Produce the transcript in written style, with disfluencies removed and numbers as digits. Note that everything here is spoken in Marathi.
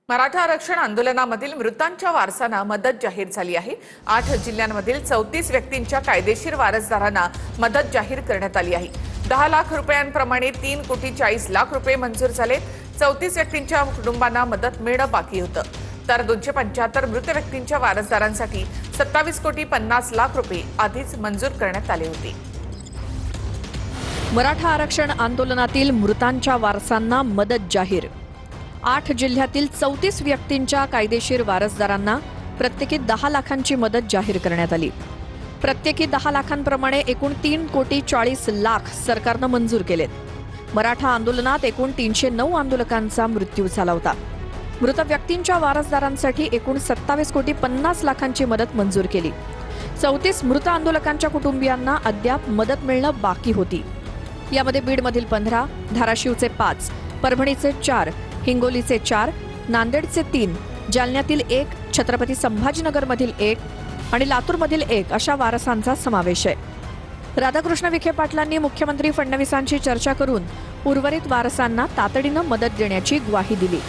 मराठा आरक्षण आंदोलनामधील मृतांच्या वारसांना मदत जाहीर झाली आहे। 8 जिल्ह्यांमधील 34 व्यक्तींच्या कायदेशीर वारसदारांना मदत जाहीर करण्यात आली आहे। 10 लाख रुपयांप्रमाणे 3 कोटी 40 लाख रुपये मंजूर झाले। 34 व्यक्तींच्या कुटुंबांना मदत मिळणं बाकी होतं, तर 275 मृत व्यक्तींच्या वारसदारांसाठी 27 कोटी 50 लाख रुपये आधीच मंजूर करण्यात आले होते। मराठा आरक्षण आंदोलनातील मृतांच्या वारसांना मदत जाहीर। 8 जिल्ह्यातील 34 व्यक्तींच्या कायदेशीर वारसदारांना प्रत्येकी 10 लाखांची मदत जाहीर करण्यात आली। प्रत्येकी 10 लाखांप्रमाणे एकूण 3 कोटी 40 लाख सरकारनं मंजूर केलेत। मराठा आंदोलनात एकूण 309 आंदोलकांचा मृत्यू झाला होता। मृत व्यक्तींच्या वारसदारांसाठी एकूण 27 कोटी 50 लाखांची मदत मंजूर केली। 34 मृत आंदोलकांच्या कुटुंबियांना अद्याप मदत मिळणं बाकी होती। यामध्ये बीडमधील 15, धाराशिवचे 5, परभणीचे 4, हिंगोलीचे 4, नांदेडचे 3, जालन्यातील 1, छत्रपती संभाजीनगरमधील 1 आणि लातूरमधील 1 अशा वारसांचा समावेश आहे। राधाकृष्ण विखे पाटलांनी मुख्यमंत्री फडणवीसांशी चर्चा करून उर्वरित वारसांना तातडीनं मदत देण्याची ग्वाही दिली।